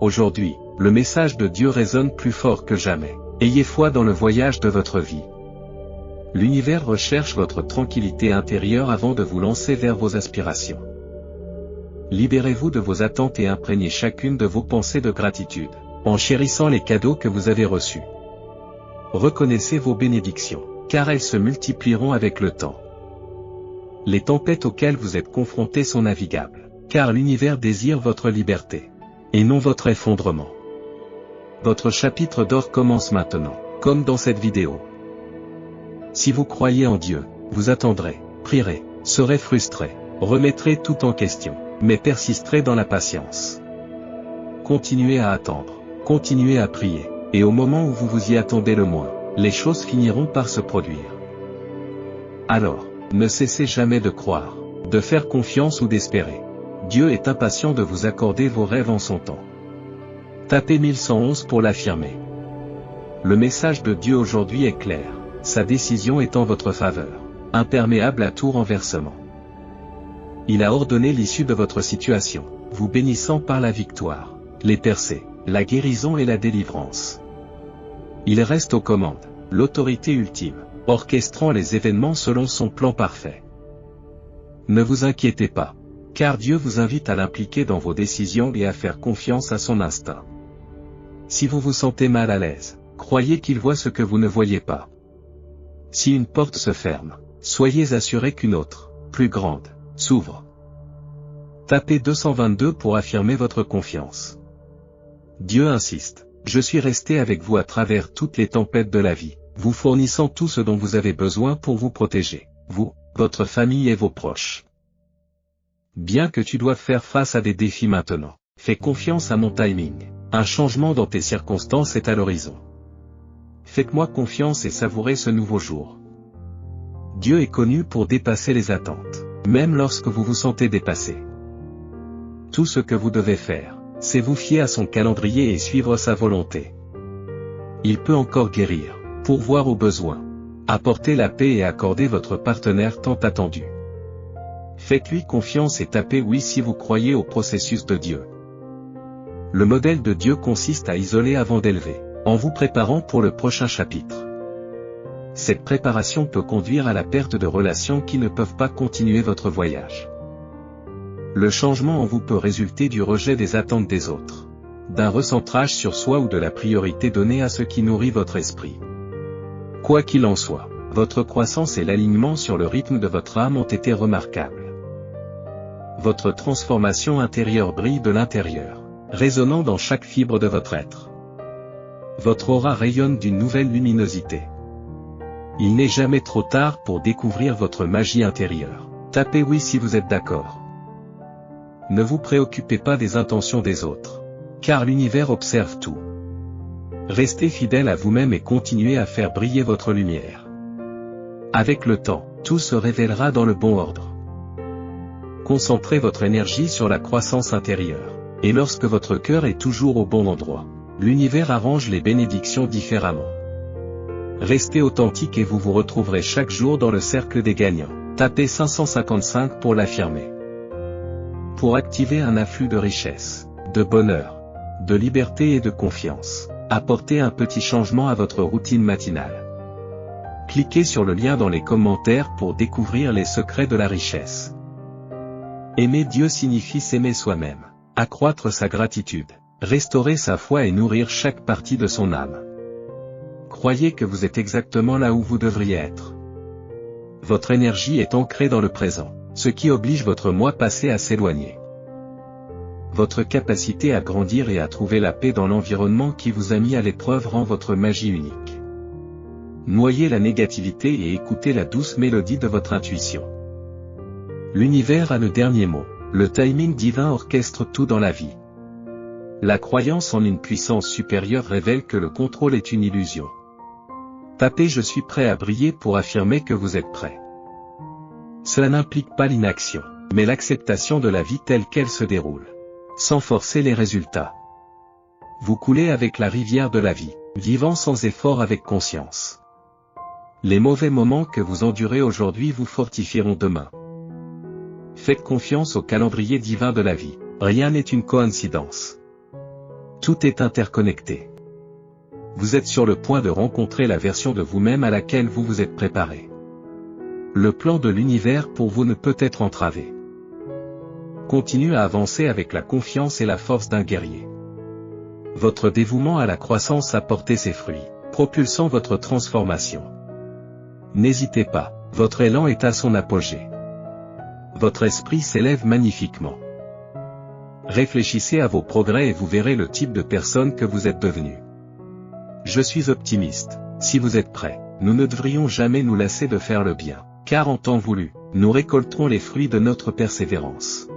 Aujourd'hui, le message de Dieu résonne plus fort que jamais. Ayez foi dans le voyage de votre vie. L'univers recherche votre tranquillité intérieure avant de vous lancer vers vos aspirations. Libérez-vous de vos attentes et imprégnez chacune de vos pensées de gratitude, en chérissant les cadeaux que vous avez reçus. Reconnaissez vos bénédictions, car elles se multiplieront avec le temps. Les tempêtes auxquelles vous êtes confrontés sont navigables, car l'univers désire votre liberté, et non votre effondrement. Votre chapitre d'or commence maintenant, comme dans cette vidéo. Si vous croyez en Dieu, vous attendrez, prierez, serez frustré, remettrez tout en question, mais persisterez dans la patience. Continuez à attendre, continuez à prier, et au moment où vous vous y attendez le moins, les choses finiront par se produire. Alors, ne cessez jamais de croire, de faire confiance ou d'espérer. Dieu est impatient de vous accorder vos rêves en son temps. Tapez 1111 pour l'affirmer. Le message de Dieu aujourd'hui est clair, sa décision est en votre faveur, imperméable à tout renversement. Il a ordonné l'issue de votre situation, vous bénissant par la victoire, les percées, la guérison et la délivrance. Il reste aux commandes, l'autorité ultime, orchestrant les événements selon son plan parfait. Ne vous inquiétez pas, car Dieu vous invite à l'impliquer dans vos décisions et à faire confiance à son instinct. Si vous vous sentez mal à l'aise, croyez qu'il voit ce que vous ne voyez pas. Si une porte se ferme, soyez assuré qu'une autre, plus grande, s'ouvre. Tapez 222 pour affirmer votre confiance. Dieu insiste, je suis resté avec vous à travers toutes les tempêtes de la vie, vous fournissant tout ce dont vous avez besoin pour vous protéger, vous, votre famille et vos proches. Bien que tu doives faire face à des défis maintenant, fais confiance à mon timing. Un changement dans tes circonstances est à l'horizon. Faites-moi confiance et savourez ce nouveau jour. Dieu est connu pour dépasser les attentes, même lorsque vous vous sentez dépassé. Tout ce que vous devez faire, c'est vous fier à son calendrier et suivre sa volonté. Il peut encore guérir, pourvoir aux besoins, apporter la paix et accorder votre partenaire tant attendu. Faites-lui confiance et tapez oui si vous croyez au processus de Dieu. Le modèle de Dieu consiste à isoler avant d'élever, en vous préparant pour le prochain chapitre. Cette préparation peut conduire à la perte de relations qui ne peuvent pas continuer votre voyage. Le changement en vous peut résulter du rejet des attentes des autres, d'un recentrage sur soi ou de la priorité donnée à ce qui nourrit votre esprit. Quoi qu'il en soit, votre croissance et l'alignement sur le rythme de votre âme ont été remarquables. Votre transformation intérieure brille de l'intérieur, résonnant dans chaque fibre de votre être. Votre aura rayonne d'une nouvelle luminosité. Il n'est jamais trop tard pour découvrir votre magie intérieure. Tapez oui si vous êtes d'accord. Ne vous préoccupez pas des intentions des autres, car l'univers observe tout. Restez fidèle à vous-même et continuez à faire briller votre lumière. Avec le temps, tout se révélera dans le bon ordre. Concentrez votre énergie sur la croissance intérieure. Et lorsque votre cœur est toujours au bon endroit, l'univers arrange les bénédictions différemment. Restez authentique et vous vous retrouverez chaque jour dans le cercle des gagnants. Tapez 555 pour l'affirmer. Pour activer un afflux de richesse, de bonheur, de liberté et de confiance, apportez un petit changement à votre routine matinale. Cliquez sur le lien dans les commentaires pour découvrir les secrets de la richesse. Aimer Dieu signifie s'aimer soi-même. Accroître sa gratitude, restaurer sa foi et nourrir chaque partie de son âme. Croyez que vous êtes exactement là où vous devriez être. Votre énergie est ancrée dans le présent, ce qui oblige votre moi passé à s'éloigner. Votre capacité à grandir et à trouver la paix dans l'environnement qui vous a mis à l'épreuve rend votre magie unique. Noyez la négativité et écoutez la douce mélodie de votre intuition. L'univers a le dernier mot. Le timing divin orchestre tout dans la vie. La croyance en une puissance supérieure révèle que le contrôle est une illusion. Tapez je suis prêt à briller pour affirmer que vous êtes prêt. Cela n'implique pas l'inaction, mais l'acceptation de la vie telle qu'elle se déroule, sans forcer les résultats. Vous coulez avec la rivière de la vie, vivant sans effort avec conscience. Les mauvais moments que vous endurez aujourd'hui vous fortifieront demain. Faites confiance au calendrier divin de la vie, rien n'est une coïncidence. Tout est interconnecté. Vous êtes sur le point de rencontrer la version de vous-même à laquelle vous vous êtes préparé. Le plan de l'univers pour vous ne peut être entravé. Continuez à avancer avec la confiance et la force d'un guerrier. Votre dévouement à la croissance a porté ses fruits, propulsant votre transformation. N'hésitez pas, votre élan est à son apogée. Votre esprit s'élève magnifiquement. Réfléchissez à vos progrès et vous verrez le type de personne que vous êtes devenu. Je suis optimiste. Si vous êtes prêts, nous ne devrions jamais nous lasser de faire le bien, car en temps voulu, nous récolterons les fruits de notre persévérance.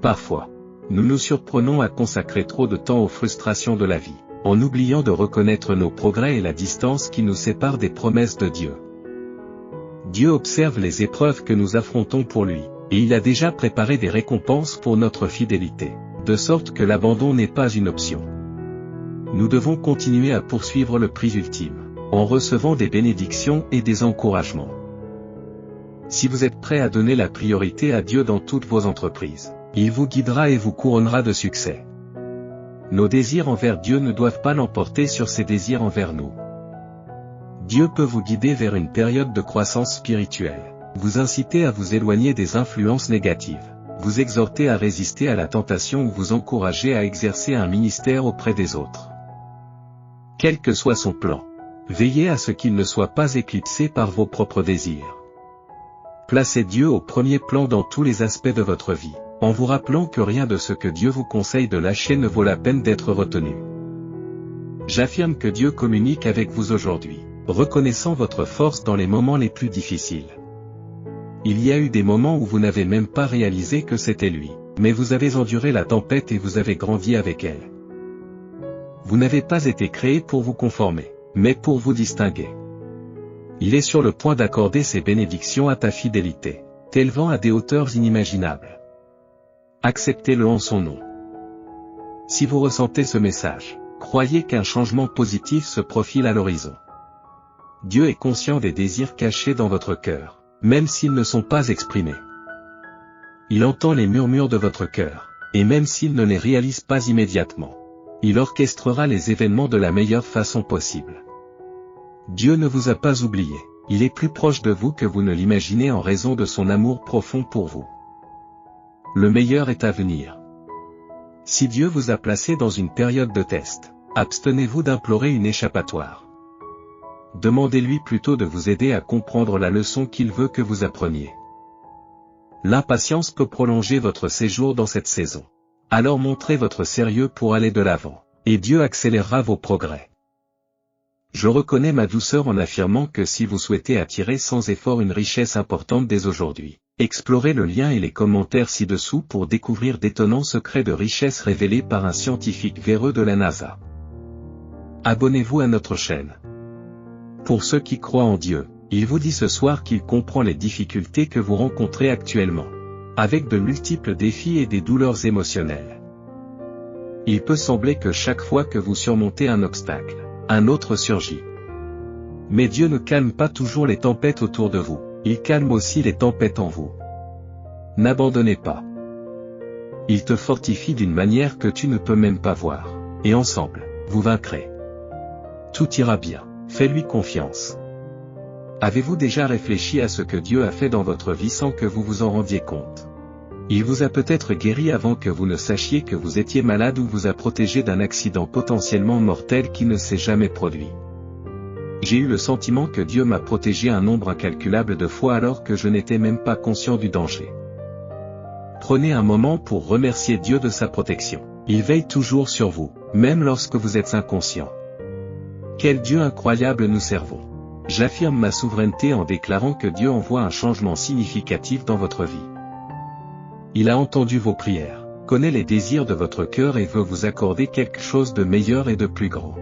Parfois, nous nous surprenons à consacrer trop de temps aux frustrations de la vie, en oubliant de reconnaître nos progrès et la distance qui nous sépare des promesses de Dieu. Dieu observe les épreuves que nous affrontons pour lui, et il a déjà préparé des récompenses pour notre fidélité, de sorte que l'abandon n'est pas une option. Nous devons continuer à poursuivre le prix ultime, en recevant des bénédictions et des encouragements. Si vous êtes prêt à donner la priorité à Dieu dans toutes vos entreprises, il vous guidera et vous couronnera de succès. Nos désirs envers Dieu ne doivent pas l'emporter sur ses désirs envers nous. Dieu peut vous guider vers une période de croissance spirituelle, vous inciter à vous éloigner des influences négatives, vous exhorter à résister à la tentation ou vous encourager à exercer un ministère auprès des autres. Quel que soit son plan, veillez à ce qu'il ne soit pas éclipsé par vos propres désirs. Placez Dieu au premier plan dans tous les aspects de votre vie, en vous rappelant que rien de ce que Dieu vous conseille de lâcher ne vaut la peine d'être retenu. J'affirme que Dieu communique avec vous aujourd'hui, reconnaissant votre force dans les moments les plus difficiles. Il y a eu des moments où vous n'avez même pas réalisé que c'était lui, mais vous avez enduré la tempête et vous avez grandi avec elle. Vous n'avez pas été créé pour vous conformer, mais pour vous distinguer. Il est sur le point d'accorder ses bénédictions à ta fidélité, t'élevant à des hauteurs inimaginables. Acceptez-le en son nom. Si vous ressentez ce message, croyez qu'un changement positif se profile à l'horizon. Dieu est conscient des désirs cachés dans votre cœur, même s'ils ne sont pas exprimés. Il entend les murmures de votre cœur, et même s'il ne les réalise pas immédiatement, il orchestrera les événements de la meilleure façon possible. Dieu ne vous a pas oublié, il est plus proche de vous que vous ne l'imaginez en raison de son amour profond pour vous. Le meilleur est à venir. Si Dieu vous a placé dans une période de test, abstenez-vous d'implorer une échappatoire. Demandez-lui plutôt de vous aider à comprendre la leçon qu'il veut que vous appreniez. L'impatience peut prolonger votre séjour dans cette saison. Alors montrez votre sérieux pour aller de l'avant, et Dieu accélérera vos progrès. Je reconnais ma douceur en affirmant que si vous souhaitez attirer sans effort une richesse importante dès aujourd'hui, explorez le lien et les commentaires ci-dessous pour découvrir d'étonnants secrets de richesse révélés par un scientifique véreux de la NASA. Abonnez-vous à notre chaîne. Pour ceux qui croient en Dieu, il vous dit ce soir qu'il comprend les difficultés que vous rencontrez actuellement, avec de multiples défis et des douleurs émotionnelles. Il peut sembler que chaque fois que vous surmontez un obstacle, un autre surgit. Mais Dieu ne calme pas toujours les tempêtes autour de vous, il calme aussi les tempêtes en vous. N'abandonnez pas. Il te fortifie d'une manière que tu ne peux même pas voir, et ensemble, vous vaincrez. Tout ira bien, fais-lui confiance. Avez-vous déjà réfléchi à ce que Dieu a fait dans votre vie sans que vous vous en rendiez compte? Il vous a peut-être guéri avant que vous ne sachiez que vous étiez malade ou vous a protégé d'un accident potentiellement mortel qui ne s'est jamais produit. J'ai eu le sentiment que Dieu m'a protégé un nombre incalculable de fois alors que je n'étais même pas conscient du danger. Prenez un moment pour remercier Dieu de sa protection. Il veille toujours sur vous, même lorsque vous êtes inconscient. Quel Dieu incroyable nous servons! J'affirme ma souveraineté en déclarant que Dieu envoie un changement significatif dans votre vie. Il a entendu vos prières, connaît les désirs de votre cœur et veut vous accorder quelque chose de meilleur et de plus grand.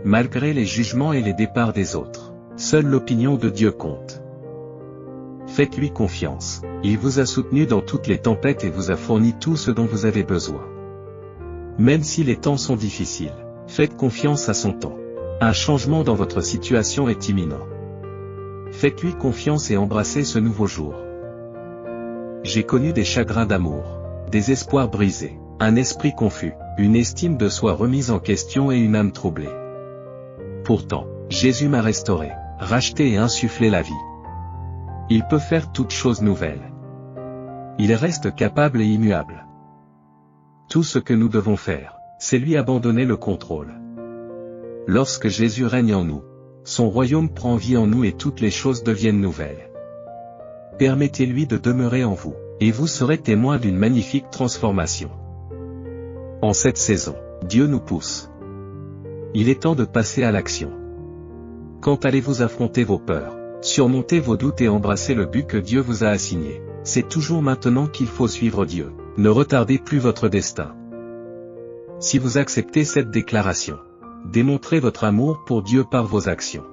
Malgré les jugements et les départs des autres, seule l'opinion de Dieu compte. Faites-lui confiance, il vous a soutenu dans toutes les tempêtes et vous a fourni tout ce dont vous avez besoin. Même si les temps sont difficiles, faites confiance à son temps. Un changement dans votre situation est imminent. Faites-lui confiance et embrassez ce nouveau jour. J'ai connu des chagrins d'amour, des espoirs brisés, un esprit confus, une estime de soi remise en question et une âme troublée. Pourtant, Jésus m'a restauré, racheté et insufflé la vie. Il peut faire toutes choses nouvelles. Il reste capable et immuable. Tout ce que nous devons faire, c'est lui abandonner le contrôle. Lorsque Jésus règne en nous, son royaume prend vie en nous et toutes les choses deviennent nouvelles. Permettez-lui de demeurer en vous, et vous serez témoin d'une magnifique transformation. En cette saison, Dieu nous pousse. Il est temps de passer à l'action. Quand allez-vous affronter vos peurs, surmonter vos doutes et embrasser le but que Dieu vous a assigné? C'est toujours maintenant qu'il faut suivre Dieu. Ne retardez plus votre destin. Si vous acceptez cette déclaration, démontrez votre amour pour Dieu par vos actions.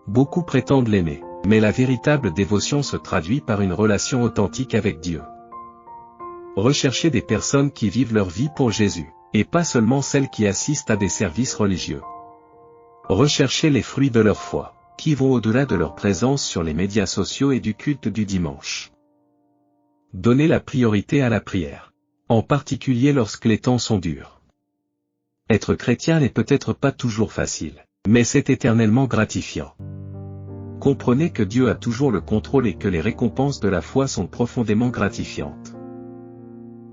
Beaucoup prétendent l'aimer, mais la véritable dévotion se traduit par une relation authentique avec Dieu. Recherchez des personnes qui vivent leur vie pour Jésus, et pas seulement celles qui assistent à des services religieux. Recherchez les fruits de leur foi, qui vont au-delà de leur présence sur les médias sociaux et du culte du dimanche. Donnez la priorité à la prière, en particulier lorsque les temps sont durs. Être chrétien n'est peut-être pas toujours facile, mais c'est éternellement gratifiant. Comprenez que Dieu a toujours le contrôle et que les récompenses de la foi sont profondément gratifiantes.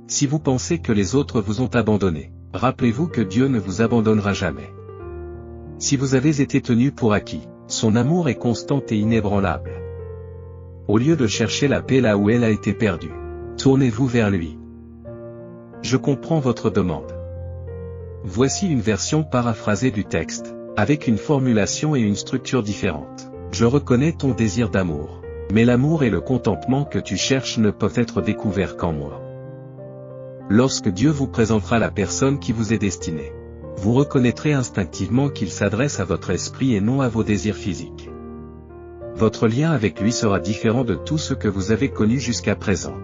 Si vous pensez que les autres vous ont abandonné, rappelez-vous que Dieu ne vous abandonnera jamais. Si vous avez été tenu pour acquis, son amour est constant et inébranlable. Au lieu de chercher la paix là où elle a été perdue, tournez-vous vers lui. Je comprends votre demande. Voici une version paraphrasée du texte, avec une formulation et une structure différentes. Je reconnais ton désir d'amour, mais l'amour et le contentement que tu cherches ne peuvent être découverts qu'en moi. Lorsque Dieu vous présentera la personne qui vous est destinée, vous reconnaîtrez instinctivement qu'il s'adresse à votre esprit et non à vos désirs physiques. Votre lien avec lui sera différent de tout ce que vous avez connu jusqu'à présent.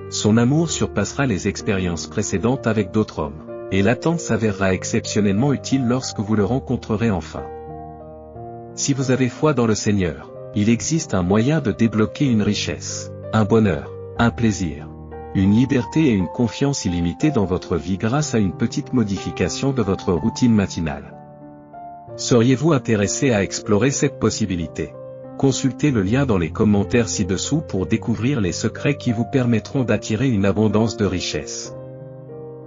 Son amour surpassera les expériences précédentes avec d'autres hommes, et l'attente s'avérera exceptionnellement utile lorsque vous le rencontrerez enfin. Si vous avez foi dans le Seigneur, il existe un moyen de débloquer une richesse, un bonheur, un plaisir, une liberté et une confiance illimitée dans votre vie grâce à une petite modification de votre routine matinale. Seriez-vous intéressé à explorer cette possibilité? Consultez le lien dans les commentaires ci-dessous pour découvrir les secrets qui vous permettront d'attirer une abondance de richesse.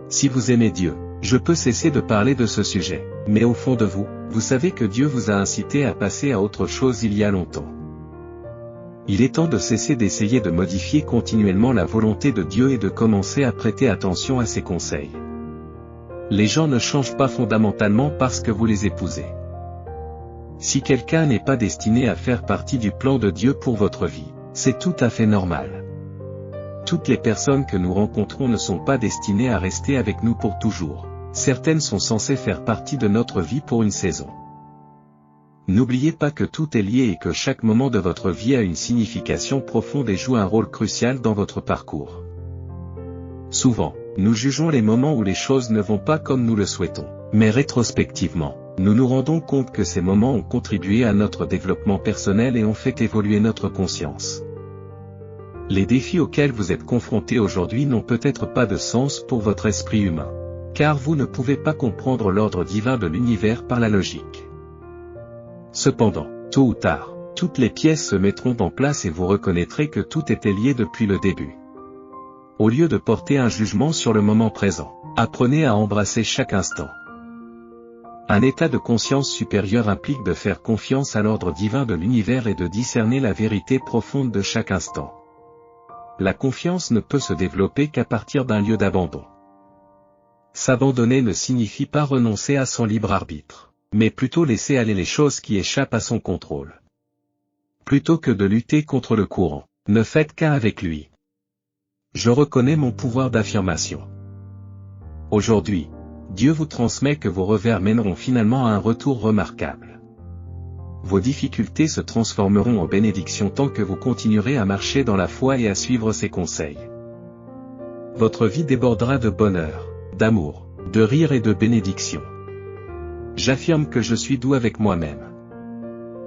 Si vous aimez Dieu, je peux cesser de parler de ce sujet, mais au fond de vous, vous savez que Dieu vous a incité à passer à autre chose il y a longtemps. Il est temps de cesser d'essayer de modifier continuellement la volonté de Dieu et de commencer à prêter attention à ses conseils. Les gens ne changent pas fondamentalement parce que vous les épousez. Si quelqu'un n'est pas destiné à faire partie du plan de Dieu pour votre vie, c'est tout à fait normal. Toutes les personnes que nous rencontrons ne sont pas destinées à rester avec nous pour toujours. Certaines sont censées faire partie de notre vie pour une saison. N'oubliez pas que tout est lié et que chaque moment de votre vie a une signification profonde et joue un rôle crucial dans votre parcours. Souvent, nous jugeons les moments où les choses ne vont pas comme nous le souhaitons, mais rétrospectivement, nous nous rendons compte que ces moments ont contribué à notre développement personnel et ont fait évoluer notre conscience. Les défis auxquels vous êtes confrontés aujourd'hui n'ont peut-être pas de sens pour votre esprit humain, car vous ne pouvez pas comprendre l'ordre divin de l'univers par la logique. Cependant, tôt ou tard, toutes les pièces se mettront en place et vous reconnaîtrez que tout était lié depuis le début. Au lieu de porter un jugement sur le moment présent, apprenez à embrasser chaque instant. Un état de conscience supérieure implique de faire confiance à l'ordre divin de l'univers et de discerner la vérité profonde de chaque instant. La confiance ne peut se développer qu'à partir d'un lieu d'abandon. S'abandonner ne signifie pas renoncer à son libre arbitre, mais plutôt laisser aller les choses qui échappent à son contrôle. Plutôt que de lutter contre le courant, ne faites qu'un avec lui. Je reconnais mon pouvoir d'affirmation. Aujourd'hui, Dieu vous transmet que vos revers mèneront finalement à un retour remarquable. Vos difficultés se transformeront en bénédictions tant que vous continuerez à marcher dans la foi et à suivre ses conseils. Votre vie débordera de bonheur, d'amour, de rire et de bénédictions. J'affirme que je suis doux avec moi-même.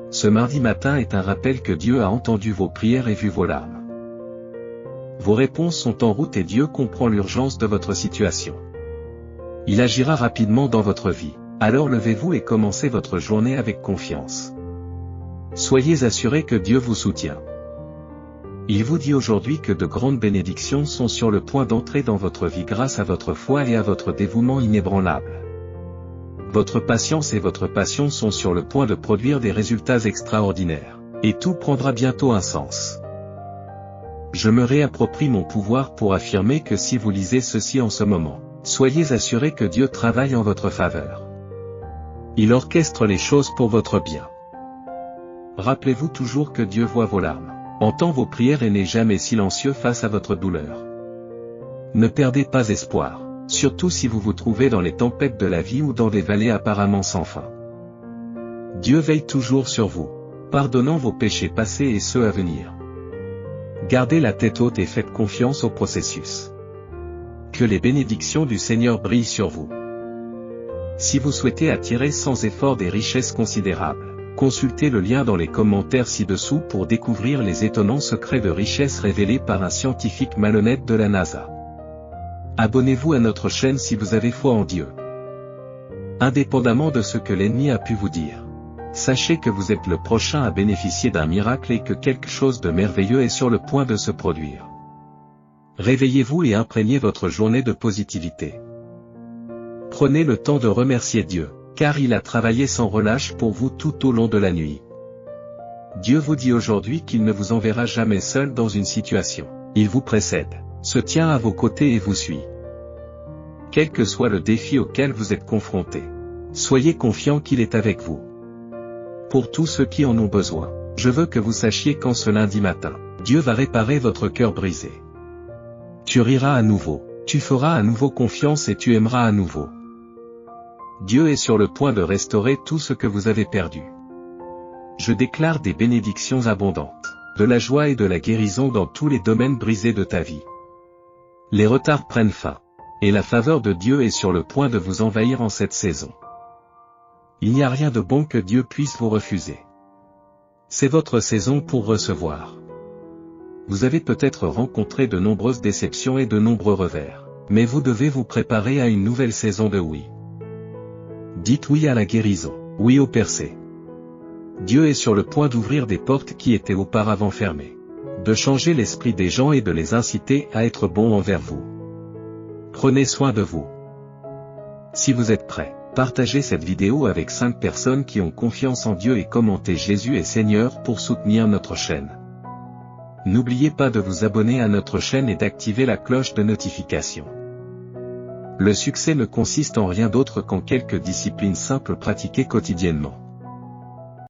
Ce mardi matin est un rappel que Dieu a entendu vos prières et vu vos larmes. Vos réponses sont en route et Dieu comprend l'urgence de votre situation. Il agira rapidement dans votre vie, alors levez-vous et commencez votre journée avec confiance. Soyez assurés que Dieu vous soutient. Il vous dit aujourd'hui que de grandes bénédictions sont sur le point d'entrer dans votre vie grâce à votre foi et à votre dévouement inébranlable. Votre patience et votre passion sont sur le point de produire des résultats extraordinaires, et tout prendra bientôt un sens. Je me réapproprie mon pouvoir pour affirmer que si vous lisez ceci en ce moment, soyez assurés que Dieu travaille en votre faveur. Il orchestre les choses pour votre bien. Rappelez-vous toujours que Dieu voit vos larmes, entend vos prières et n'est jamais silencieux face à votre douleur. Ne perdez pas espoir, surtout si vous vous trouvez dans les tempêtes de la vie ou dans des vallées apparemment sans fin. Dieu veille toujours sur vous, pardonnant vos péchés passés et ceux à venir. Gardez la tête haute et faites confiance au processus. Que les bénédictions du Seigneur brillent sur vous. Si vous souhaitez attirer sans effort des richesses considérables, consultez le lien dans les commentaires ci-dessous pour découvrir les étonnants secrets de richesses révélés par un scientifique malhonnête de la NASA. Abonnez-vous à notre chaîne si vous avez foi en Dieu. Indépendamment de ce que l'ennemi a pu vous dire, sachez que vous êtes le prochain à bénéficier d'un miracle et que quelque chose de merveilleux est sur le point de se produire. Réveillez-vous et imprégnez votre journée de positivité. Prenez le temps de remercier Dieu, car il a travaillé sans relâche pour vous tout au long de la nuit. Dieu vous dit aujourd'hui qu'il ne vous enverra jamais seul dans une situation. Il vous précède, se tient à vos côtés et vous suit. Quel que soit le défi auquel vous êtes confrontés, soyez confiants qu'il est avec vous. Pour tous ceux qui en ont besoin, je veux que vous sachiez qu'en ce lundi matin, Dieu va réparer votre cœur brisé. Tu riras à nouveau, tu feras à nouveau confiance et tu aimeras à nouveau. Dieu est sur le point de restaurer tout ce que vous avez perdu. Je déclare des bénédictions abondantes, de la joie et de la guérison dans tous les domaines brisés de ta vie. Les retards prennent fin, et la faveur de Dieu est sur le point de vous envahir en cette saison. Il n'y a rien de bon que Dieu puisse vous refuser. C'est votre saison pour recevoir. Vous avez peut-être rencontré de nombreuses déceptions et de nombreux revers, mais vous devez vous préparer à une nouvelle saison de oui. Dites oui à la guérison, oui au percée. Dieu est sur le point d'ouvrir des portes qui étaient auparavant fermées, de changer l'esprit des gens et de les inciter à être bons envers vous. Prenez soin de vous. Si vous êtes prêts, partagez cette vidéo avec 5 personnes qui ont confiance en Dieu et commentez Jésus est Seigneur pour soutenir notre chaîne. N'oubliez pas de vous abonner à notre chaîne et d'activer la cloche de notification. Le succès ne consiste en rien d'autre qu'en quelques disciplines simples pratiquées quotidiennement.